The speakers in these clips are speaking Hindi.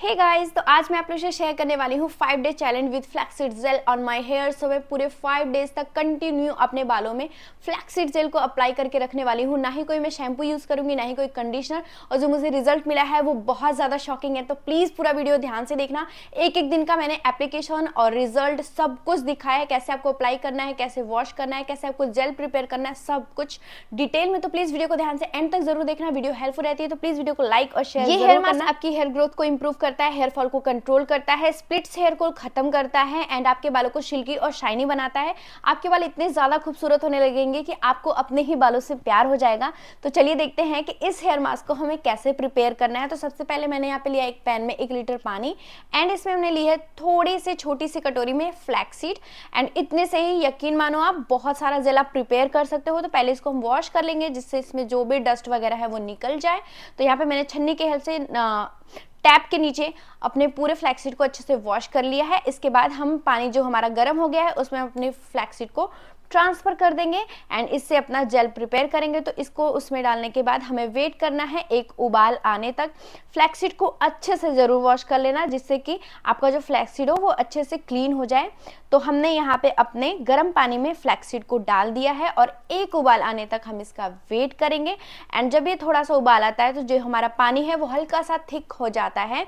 हे गाइस, तो आज मैं आप लोगों से शेयर करने वाली हूँ 5 day challenge with flaxseed gel on my hair. So मैं पूरे 5 डेज तक कंटिन्यू अपने बालों में फ्लैक्सीड जेल को अप्लाई करके रखने वाली हूँ। ना ही कोई मैं शैम्पू यूज करूंगी, ना ही कोई कंडीशनर। और जो मुझे रिजल्ट मिला है वो बहुत ज्यादा शॉकिंग है, तो प्लीज पूरा वीडियो ध्यान से देखना। एक एक दिन का मैंने एप्लीकेशन और रिजल्ट सब कुछ दिखाया है, कैसे आपको अप्लाई करना है, कैसे वॉश करना है, कैसे आपको जेल प्रिपेयर करना है, सब कुछ डिटेल में। तो प्लीज वीडियो को ध्यान से एंड तक जरूर देखना, वीडियो हेल्पफुल रहती है तो प्लीज वीडियो को लाइक और शेयर जरूर करना। ये हेयर मास्क आपकी हेयर ग्रोथ को इंप्रूव करता है, हेयर फॉल को कंट्रोल करता है, स्प्लिट्स हेयर को खत्म करता है एंड आपके बालों को सिल्की और शाइनी बनाता है। आपके बाल इतने ज्यादा खूबसूरत होने लगेंगे कि आपको अपने ही बालों से प्यार हो जाएगा। तो चलिए देखते हैं कि इस हेयर मास्क को हमें कैसे प्रिपेयर करना है। तो सबसे पहले मैंने यहाँ पे लिया एक पैन में 1 लीटर पानी एंड इसमें हमने ली है थोड़ी सी छोटी सी कटोरी में फ्लैक्सीड एंड इतने से ही यकीन मानो आप बहुत सारा जेल आप प्रिपेयर कर सकते हो। तो पहले इसको हम वॉश कर लेंगे जिससे इसमें जो भी डस्ट वगैरह है वो निकल जाए। तो यहाँ पे मैंने छन्नी के हेल्प से टैप के नीचे अपने पूरे फ्लैक्सीड को अच्छे से वॉश कर लिया है। इसके बाद हम पानी जो हमारा गर्म हो गया है उसमें अपने फ्लैक्सीड को ट्रांसफर कर देंगे एंड इससे अपना जेल प्रिपेयर करेंगे। तो इसको उसमें डालने के बाद हमें वेट करना है एक उबाल आने तक। फ्लैक्सीड को अच्छे से जरूर वॉश कर लेना जिससे कि आपका जो फ्लैक्सीड हो वो अच्छे से क्लीन हो जाए। तो हमने यहाँ पे अपने गर्म पानी में फ्लैक्सीड को डाल दिया है और एक उबाल आने तक हम इसका वेट करेंगे। एंड जब ये थोड़ा सा उबाल आता है तो जो हमारा पानी है वो हल्का सा थिक हो जाता है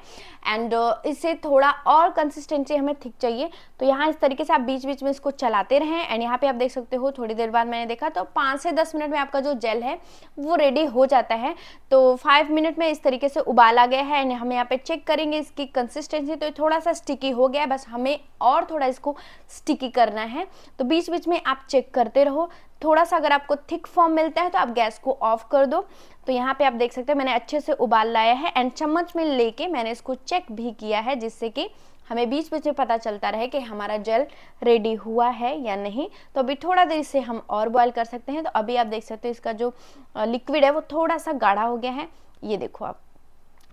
एंड इससे थोड़ा और कंसिस्टेंसी हमें थिक चाहिए। तो यहाँ इस तरीके से आप बीच बीच में इसको चलाते रहें एंड यहाँ पे आप देख सकते हो थोड़ी देर बाद मैंने देखा तो 5 से 10 मिनट में आपका जो जेल है वो रेडी हो जाता है। तो 5 मिनट में इस तरीके से उबाल आ गया है एंड हम यहाँ पे चेक करेंगे इसकी कंसिस्टेंसी। तो थोड़ा सा स्टिकी हो गया है, बस हमें और थोड़ा इसको स्टिकी करना है। तो बीच बीच में आप चेक करते रहो। थोड़ा सा अगर आपको थिक फॉर्म मिलता है तो आप गैस को ऑफ कर दो। तो यहाँ पे आप देख सकते हैं मैंने अच्छे से उबाल लाया है एंड चम्मच में लेके मैंने इसको चेक भी किया है जिससे कि हमें बीच बीच में पता चलता रहे कि हमारा जेल रेडी हुआ है या नहीं। तो अभी थोड़ा देर इसे हम और बॉयल कर सकते हैं। तो अभी आप देख सकते हो इसका जो लिक्विड है वो थोड़ा सा गाढ़ा हो गया है, ये देखो आप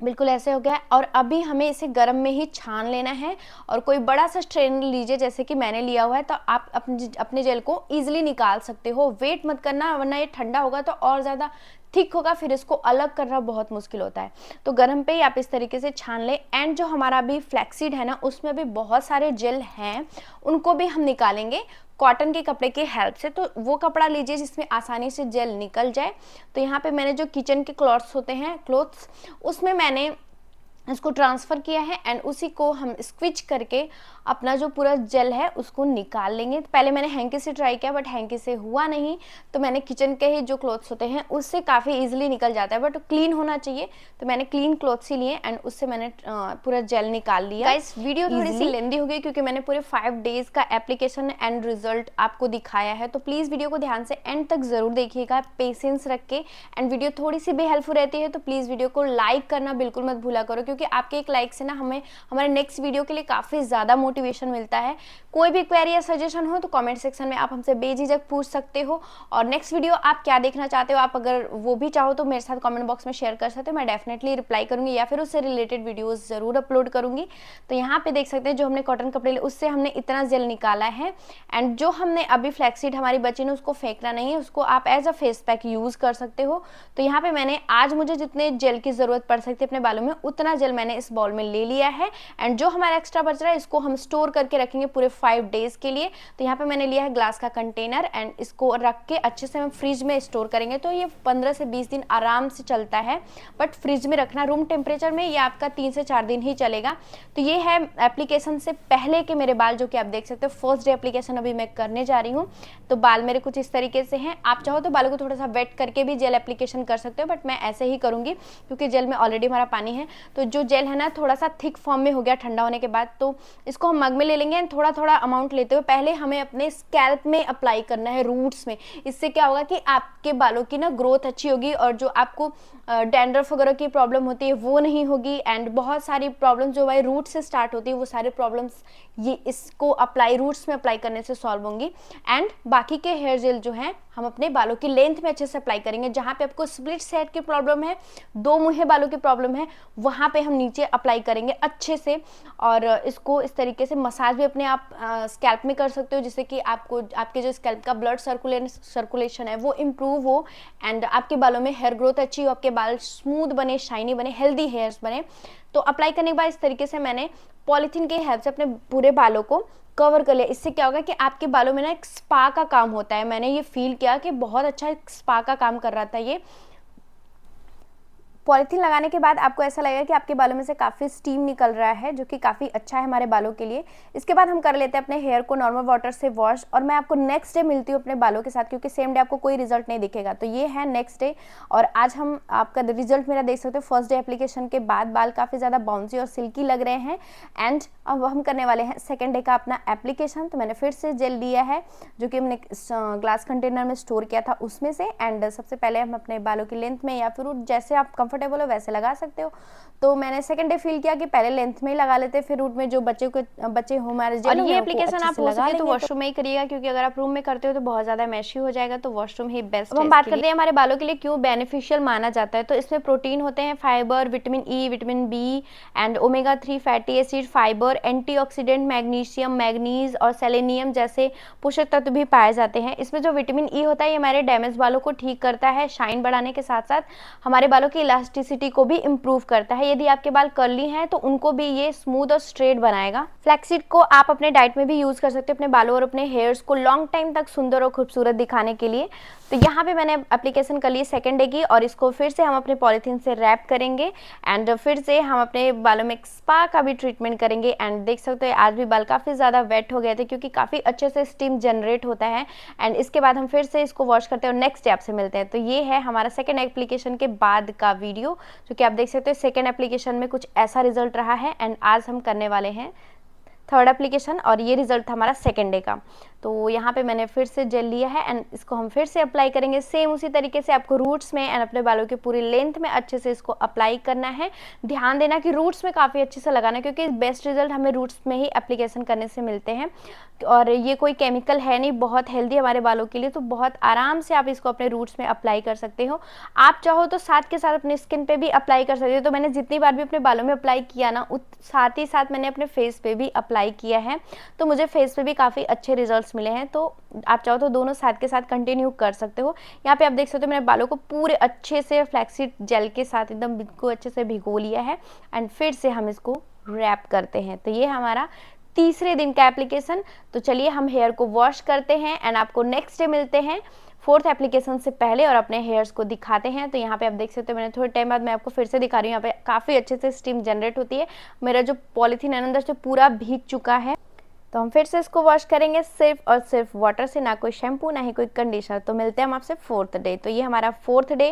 बिल्कुल ऐसे हो गया है। और अभी हमें इसे गर्म में ही छान लेना है और कोई बड़ा सा स्ट्रेन लीजिए जैसे कि मैंने लिया हुआ है। तो आप अपने जेल को इजीली निकाल सकते हो, वेट मत करना वरना ये ठंडा होगा तो और ज़्यादा थिक होगा, फिर इसको अलग करना बहुत मुश्किल होता है। तो गर्म पे ही आप इस तरीके से छान ले एंड जो हमारा अभी फ्लैक्सीड है ना उसमें भी बहुत सारे जेल हैं, उनको भी हम निकालेंगे कॉटन के कपड़े की हेल्प से। तो वो कपड़ा लीजिए जिसमें आसानी से जेल निकल जाए। तो यहाँ पे मैंने जो किचन के क्लॉथ्स होते हैं उसमें मैंने इसको ट्रांसफ़र किया है एंड उसी को हम स्क्विच करके अपना जो पूरा जेल है उसको निकाल लेंगे। तो पहले मैंने हैंकी से ट्राई किया बट हैंकी से हुआ नहीं, तो मैंने किचन के ही जो क्लॉथ्स होते हैं उससे काफ़ी इजीली निकल जाता है बट क्लीन होना चाहिए। तो मैंने क्लीन क्लॉथ्स ही लिए एंड उससे मैंने पूरा जेल निकाल लिया। गाइस वीडियो थोड़ी सी लेंदी हो गई क्योंकि मैंने पूरे 5 डेज का एप्लीकेशन एंड रिजल्ट आपको दिखाया है। तो प्लीज़ वीडियो को ध्यान से एंड तक ज़रूर देखिएगा, पेशेंस रख के। एंड वीडियो थोड़ी सी भी हेल्पफुल रहती है तो प्लीज़ वीडियो को लाइक करना बिल्कुल मत भूला करो क्योंकि आपके एक लाइक से ना हमें हमारे नेक्स्ट वीडियो के लिए काफ़ी ज़्यादा मोटिवेशन मिलता है। कोई भी क्वेरी या सजेशन हो तो कमेंट सेक्शन में आप हमसे बेझिझक पूछ सकते हो और नेक्स्ट वीडियो आप क्या देखना चाहते हो आप अगर वो भी चाहो तो मेरे साथ कमेंट बॉक्स में शेयर कर सकते हो, मैं डेफिनेटली रिप्लाई करूंगी या फिर उससे रिलेटेड वीडियोस ज़रूर अपलोड करूंगी। तो यहाँ पे देख सकते हैं जो हमने कॉटन कपड़े लिए उससे हमने इतना जेल निकाला है एंड जो हमने अभी फ्लैक्सीड हमारी बची ने उसको फेंकना नहीं है, उसको आप as a face pack use कर सकते हो। तो यहाँ पे मैंने आज मुझे जितने जेल की ज़रूरत पड़ सकती है अपने बालों में उतना जेल मैंने इस बॉल में ले लिया है एंड जो हमारा एक्स्ट्रा बच रहा है इसको हम स्टोर करके रखेंगे पूरे 5 डेज के लिए। तो यहाँ पे मैंने लिया है ग्लास का कंटेनर एंड इसको रख के अच्छे से हम फ्रिज में स्टोर करेंगे। तो ये 15 से 20 दिन आराम से चलता है बट फ्रिज में रखना रूम टेम्परेचर में, ये आपका 3 से 4 दिन ही चलेगा। तो ये है एप्लीकेशन से पहले के मेरे बाल जो कि आप देख सकते हो, फर्स्ट डे एप्लीकेशन अभी मैं करने जा रही हूँ। तो बाल मेरे कुछ इस तरीके से हैं, आप चाहो तो बालों को थोड़ा सा वेट करके भी जेल एप्लीकेशन कर सकते हो बट मैं ऐसे ही करूँगी क्योंकि जेल में ऑलरेडी हमारा पानी है। तो जो जेल है ना थोड़ा सा थिक फॉर्म में हो गया ठंडा होने के बाद, तो इसको हम मग में ले लेंगे। थोड़ा थोड़ा अमाउंट लेते हुए पहले हमें अपने स्कैल्प में अप्लाई करना है, रूट्स में। इससे क्या होगा कि आपके बालों की ना ग्रोथ अच्छी होगी और जो आपको डैंड्रफ वगैरह की प्रॉब्लम होती है वो नहीं होगी एंड बहुत सारी प्रॉब्लम्स जो भाई रूट से स्टार्ट होती है वो सारी प्रॉब्लम्स ये इसको अप्लाई रूट्स में अप्लाई करने से सॉल्व होंगी। एंड बाकी के हेयर जेल जो हैं हम अपने बालों की लेंथ में अच्छे से अप्लाई करेंगे। जहाँ पे आपको स्प्लिट हेड की प्रॉब्लम है, 2 मुँहे बालों की प्रॉब्लम है, वहाँ पे हम नीचे अप्लाई करेंगे अच्छे से, और इसको इस तरीके से मसाज भी अपने आप स्कैल्प में कर सकते हो, जिससे कि आपको आपके जो स्कैल्प का ब्लड सर्कुलेशन है वो इम्प्रूव हो, एंड आपके बालों में हेयर ग्रोथ अच्छी हो, आपके बाल स्मूथ बने, शाइनी बने, हेल्दी हेयर्स बने। तो अप्लाई करने के बाद इस तरीके से मैंने पॉलीथीन के हेल्प से अपने पूरे बालों को कवर कर लिया। इससे क्या होगा कि आपके बालों में ना एक स्पा का काम होता है। मैंने ये फील किया कि बहुत अच्छा एक स्पा का काम कर रहा था ये। पॉलीथीन लगाने के बाद आपको ऐसा लगेगा कि आपके बालों में से काफ़ी स्टीम निकल रहा है, जो कि काफ़ी अच्छा है हमारे बालों के लिए। इसके बाद हम कर लेते हैं अपने हेयर को नॉर्मल वाटर से वॉश, और मैं आपको नेक्स्ट डे मिलती हूँ अपने बालों के साथ, क्योंकि सेम डे आपको कोई रिजल्ट नहीं दिखेगा। तो ये है नेक्स्ट डे, और आज हम आपका रिजल्ट मेरा देख सकते हो। फर्स्ट डे एप्लीकेशन के बाद बाल काफ़ी ज़्यादा बाउंसी और सिल्की लग रहे हैं। एंड अब हम करने वाले हैं सेकेंड डे का अपना एप्लीकेशन। तो मैंने फिर से जेल लिया है, जो कि हमने ग्लास कंटेनर में स्टोर किया था उसमें से। एंड सबसे पहले हम अपने बालों की लेंथ में, या फिर जैसे आप कंफर्टेबल हो वैसे लगा सकते हो। तो मैंने सेकंड डे फील किया कि पहले लेंथ में ही लगा लेते, फिर रूट में जो बच्चे हो हमारे जेल, और ये एप्लीकेशन आप हो सके तो वॉशरूम में ही करिएगा, क्योंकि अगर आप रूम में करते हो तो बहुत ज़्यादा मैशी हो जाएगा, तो वॉशरूम ही बेस्ट है। अब हम बात करते हैं हमारे बालों के लिए क्यों बेनिफिशियल माना जाता है। तो इसमें प्रोटीन होते हैं, fibre, vitamin E, vitamin B and omega 3 fatty acid, fibre, antioxidant, magnesium, manganese और सेलेनियम जैसे पोषक तत्व भी पाए जाते हैं। इसमें जो विटामिन ई होता है ये हमारे डैमेज बालों को ठीक करता है, शाइन बढ़ाने के साथ साथ हमारे बालों की इलास्टिसिटी को भी इम्प्रूव करता है। यदि आपके बाल कर्ली हैं तो उनको भी ये स्मूथ और स्ट्रेट बनाएगा। फ्लैक्सीड को आप अपने डाइट में भी यूज कर सकते हो अपने बालों और अपने हेयर्स को लॉन्ग टाइम तक सुंदर और खूबसूरत दिखाने के लिए। तो यहाँ पे मैंने एप्लीकेशन कर ली सेकेंड डे की, और इसको फिर से हम अपने पॉलीथीन से रैप करेंगे, एंड फिर से हम अपने बालों में एक स्पा का भी ट्रीटमेंट करेंगे। एंड देख सकते हो आज भी बाल काफ़ी ज़्यादा वेट हो गए थे, क्योंकि काफ़ी अच्छे से स्टीम जनरेट होता है। एंड इसके बाद हम फिर से इसको वॉश करते हैं और नेक्स्ट डे आपसे मिलते हैं। तो ये है हमारा सेकेंड एप्लीकेशन के बाद का वीडियो, जो कि आप देख सकते हो सेकेंड एप्लीकेशन में कुछ ऐसा रिजल्ट रहा है। एंड आज हम करने वाले हैं थर्ड एप्लीकेशन, और ये रिजल्ट था हमारा सेकेंड डे का। तो यहाँ पे मैंने फिर से जेल लिया है, एंड इसको हम फिर से अप्लाई करेंगे सेम उसी तरीके से। आपको रूट्स में एंड अपने बालों के पूरी लेंथ में अच्छे से इसको अप्लाई करना है। ध्यान देना कि रूट्स में काफ़ी अच्छे से लगाना है, क्योंकि बेस्ट रिजल्ट हमें रूट्स में ही एप्लीकेशन करने से मिलते हैं। और ये कोई केमिकल है नहीं, बहुत हेल्दी हमारे बालों के लिए, तो बहुत आराम से आप इसको अपने रूट्स में अप्लाई कर सकते हो। आप चाहो तो साथ के साथ अपने स्किन पे भी अप्लाई कर सकते हो। तो मैंने जितनी बार भी अपने बालों में अप्लाई किया ना, साथ ही साथ मैंने अपने फेस पे भी अप्लाई किया है, तो मुझे फेस पे भी काफ़ी अच्छे रिजल्ट्स मिले हैं। तो आप चाहो तो दोनों साथ के साथ कंटिन्यू कर सकते हो। यहाँ पे आप देख सकते हो मैंने बालों को पूरे अच्छे से फ्लैक्सीड जेल के साथ एकदम बिल्कुल अच्छे से भिगो लिया है, एंड फिर से हम इसको रैप करते हैं। तो ये हमारा तीसरे दिन का एप्लीकेशन। तो चलिए हम हेयर को वॉश करते हैं, एंड आपको नेक्स्ट डे मिलते हैं फोर्थ एप्लीकेशन से पहले, और अपने हेयर्स को दिखाते हैं। तो यहाँ पे आप देख सकते हो मैंने थोड़े टाइम बाद मैं आपको फिर से दिखा रही हूँ। यहाँ पे काफ़ी अच्छे से स्टीम जनरेट होती है। मेरा जो पॉलीथीन है अंदर से पूरा भीग चुका है। तो हम फिर से इसको वॉश करेंगे सिर्फ और सिर्फ वाटर से, ना कोई शैम्पू ना ही कोई कंडीशनर। तो मिलते हैं हम आपसे फोर्थ डे। तो ये हमारा फोर्थ डे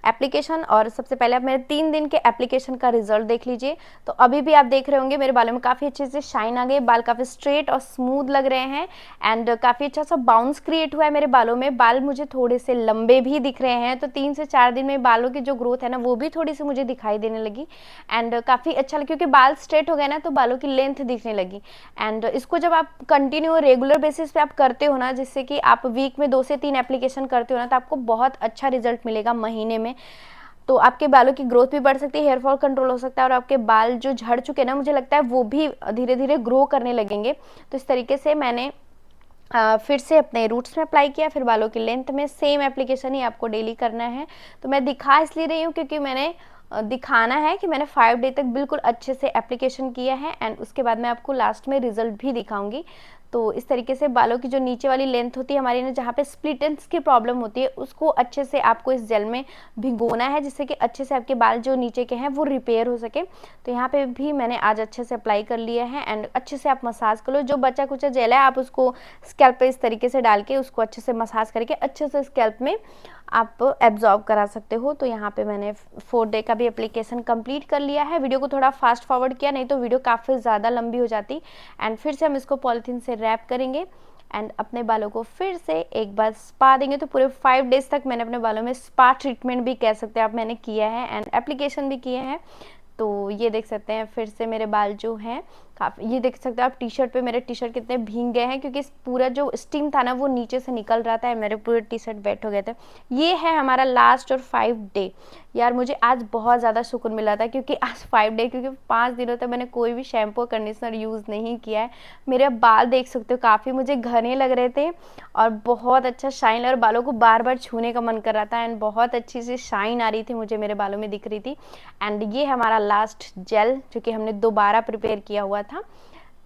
एप्लीकेशन, और सबसे पहले आप मेरे 3 दिन के एप्लीकेशन का रिजल्ट देख लीजिए। तो अभी भी आप देख रहे होंगे मेरे बालों में काफ़ी अच्छे से शाइन आ गई, बाल काफ़ी स्ट्रेट और स्मूथ लग रहे हैं, एंड काफ़ी अच्छा सा बाउंस क्रिएट हुआ है मेरे बालों में। बाल मुझे थोड़े से लंबे भी दिख रहे हैं। तो 3 से 4 दिन में बालों की जो ग्रोथ है ना, वो भी थोड़ी सी मुझे दिखाई देने लगी, एंड काफ़ी अच्छा लगा, क्योंकि बाल स्ट्रेट हो गए ना तो बालों की लेंथ दिखने लगी। एंड इसको जब आप कंटिन्यू रेगुलर बेसिस पे आप करते हो ना, जिससे कि आप वीक में 2 से 3 एप्लीकेशन करते हो ना, तो आपको बहुत अच्छा रिजल्ट मिलेगा महीने में। तो आपके बालों की ग्रोथ भी बढ़ सकती है, हेयर फॉल कंट्रोल हो सकता है, और आपके बाल जो झड़ चुके हैं ना, मुझे लगता है वो भी धीरे धीरे ग्रो करने लगेंगे। तो इस तरीके से मैंने फिर से अपने रूट्स में अप्लाई किया, फिर बालों की लेंथ में सेम एप्लीकेशन ही आपको डेली करना है। तो मैं दिखा इसलिए रही हूँ क्योंकि मैंने दिखाना है कि मैंने 5 डे तक बिल्कुल अच्छे से एप्लीकेशन किया है, एंड उसके बाद मैं आपको लास्ट में रिजल्ट भी दिखाऊंगी। तो इस तरीके से बालों की जो नीचे वाली लेंथ होती है हमारी ना, जहाँ पे स्प्लिट एंड्स की प्रॉब्लम होती है, उसको अच्छे से आपको इस जेल में भिगोना है, जिससे कि अच्छे से आपके बाल जो नीचे के हैं वो रिपेयर हो सके। तो यहाँ पे भी मैंने आज अच्छे से अप्लाई कर लिया है, एंड अच्छे से आप मसाज कर लो। जो बचा कुचा जेल है आप उसको स्कैल्प पे इस तरीके से डाल के उसको अच्छे से मसाज करके अच्छे से स्कैल्प में आप एब्जॉर्ब करा सकते हो। तो यहाँ पे मैंने 4 डे का भी एप्लीकेशन कंप्लीट कर लिया है। वीडियो को थोड़ा फास्ट फॉरवर्ड किया, नहीं तो वीडियो काफ़ी ज़्यादा लंबी हो जाती। एंड फिर से हम इसको पॉलीथीन से रैप करेंगे, एंड अपने बालों को फिर से एक बार स्पा देंगे। तो पूरे 5 डेज तक मैंने अपने बालों में स्पा ट्रीटमेंट भी कह सकते हैं आप, मैंने किया है, एंड एप्लीकेशन भी किए हैं। तो ये देख सकते हैं फिर से मेरे बाल जो हैं काफ़ी, ये देख सकते हैं आप टी शर्ट पे मेरे टी शर्ट कितने भीग गए हैं, क्योंकि पूरा जो स्टीम था ना वो नीचे से निकल रहा था, मेरे पूरे टी शर्ट वेट हो गए थे। ये है हमारा लास्ट और 5 डे। यार मुझे आज बहुत ज़्यादा सुकून मिला था, क्योंकि आज 5 डे, क्योंकि 5 दिनों तक मैंने कोई भी शैम्पू कंडीशनर यूज़ नहीं किया है। मेरे बाल देख सकते हो काफ़ी मुझे घने लग रहे थे और बहुत अच्छा शाइन, और बालों को बार बार छूने का मन कर रहा था, एंड बहुत अच्छी सी शाइन आ रही थी मुझे, मेरे बालों में दिख रही थी। एंड ये हमारा लास्ट जेल जो कि हमने दोबारा प्रिपेयर किया हुआ था,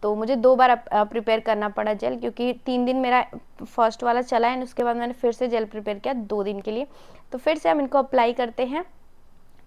तो मुझे 2 बार प्रिपेयर करना पड़ा जेल, क्योंकि 3 दिन मेरा फर्स्ट वाला चला है, उसके बाद मैंने फिर से जेल प्रिपेयर किया 2 दिन के लिए। तो फिर से हम इनको अप्लाई करते हैं,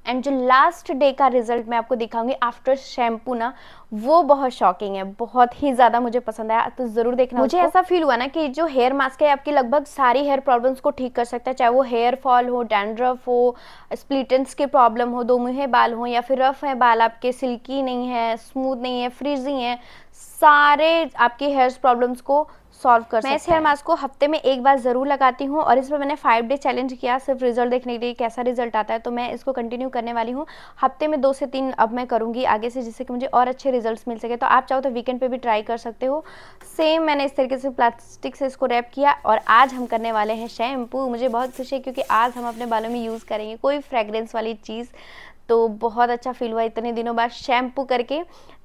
एंड जो लास्ट डे का रिजल्ट मैं आपको दिखाऊंगी आफ्टर शैम्पू ना, वो बहुत शॉकिंग है, बहुत ही ज़्यादा मुझे पसंद आया, तो ज़रूर देखना। मुझे ऐसा फील हुआ ना कि जो हेयर मास्क है आपकी लगभग सारी हेयर प्रॉब्लम्स को ठीक कर सकता है, चाहे वो हेयर फॉल हो, डैंड्रफ हो, स्प्लिट एंड्स की प्रॉब्लम हो, दो मुँहे बाल हो, या फिर रफ है बाल आपके, सिल्की नहीं है, स्मूथ नहीं है, फ्रीजी है, सारे आपकी हेयर प्रॉब्लम्स को सॉल्व कर सकते हैं। मैं इस हेयर मास्क को हफ्ते में 1 बार ज़रूर लगाती हूँ, और इसमें मैंने 5 डे चैलेंज किया सिर्फ रिजल्ट देखने के लिए, कैसा रिजल्ट आता है, तो मैं इसको कंटिन्यू करने वाली हूँ। हफ्ते में 2 से 3 अब मैं करूँगी आगे से, जिससे कि मुझे और अच्छे रिजल्ट्स मिल सके। तो आप चाहो तो वीकेंड पे भी ट्राई कर सकते हो। सेम मैंने इस तरीके से प्लास्टिक से इसको रैप किया, और आज हम करने वाले हैं शैम्पू। मुझे बहुत खुशी है, क्योंकि आज हम अपने बालों में यूज़ करेंगे कोई फ्रेगरेंस वाली चीज़, तो बहुत अच्छा फील हुआ इतने दिनों बाद शैम्पू करके,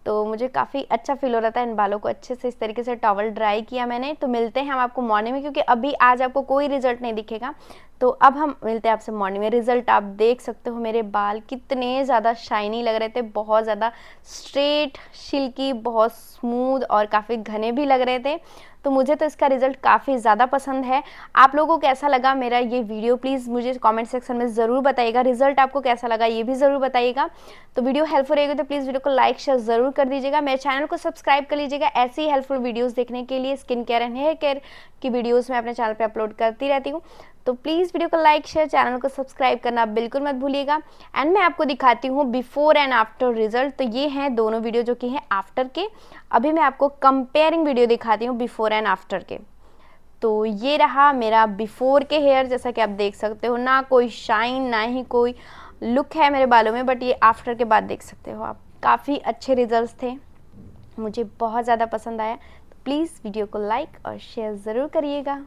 तो मुझे काफ़ी अच्छा फील हो रहा था। इन बालों को अच्छे से इस तरीके से टॉवल ड्राई किया मैंने। तो मिलते हैं हम आपको मॉर्निंग में, क्योंकि अभी आज आपको कोई रिजल्ट नहीं दिखेगा, तो अब हम मिलते हैं आपसे मॉर्निंग में। रिजल्ट आप देख सकते हो, मेरे बाल कितने ज़्यादा शाइनी लग रहे थे, बहुत ज़्यादा स्ट्रेट, सिल्की, बहुत स्मूथ और काफ़ी घने भी लग रहे थे। तो मुझे तो इसका रिजल्ट काफ़ी ज़्यादा पसंद है। आप लोगों को कैसा लगा मेरा ये वीडियो, प्लीज़ मुझे कमेंट सेक्शन में ज़रूर बताइएगा। रिजल्ट आपको कैसा लगा ये भी ज़रूर बताइएगा। तो वीडियो हेल्पफुल रहेगी तो प्लीज़ वीडियो को लाइक शेयर ज़रूर कर दीजिएगा। मेरे चैनल को सब्सक्राइब कर लीजिएगा ऐसी ही हेल्पफुल वीडियोज़ देखने के लिए। Skin care and hair care की वीडियोज़ मैं अपने चैनल पर अपलोड करती रहती हूँ। तो प्लीज़ वीडियो को लाइक शेयर, चैनल को सब्सक्राइब करना बिल्कुल मत भूलिएगा। एंड मैं आपको दिखाती हूँ बिफोर एंड आफ्टर रिजल्ट। तो ये हैं दोनों वीडियो जो कि हैं आफ्टर के। अभी मैं आपको कंपेयरिंग वीडियो दिखाती हूँ बिफोर एंड आफ्टर के। तो ये रहा मेरा बिफोर के हेयर, जैसा कि आप देख सकते हो, ना कोई शाइन ना ही कोई लुक है मेरे बालों में, बट ये आफ्टर के बाद देख सकते हो आप, काफ़ी अच्छे रिजल्ट्स थे, मुझे बहुत ज़्यादा पसंद आया। तो प्लीज़ वीडियो को लाइक और शेयर ज़रूर करिएगा।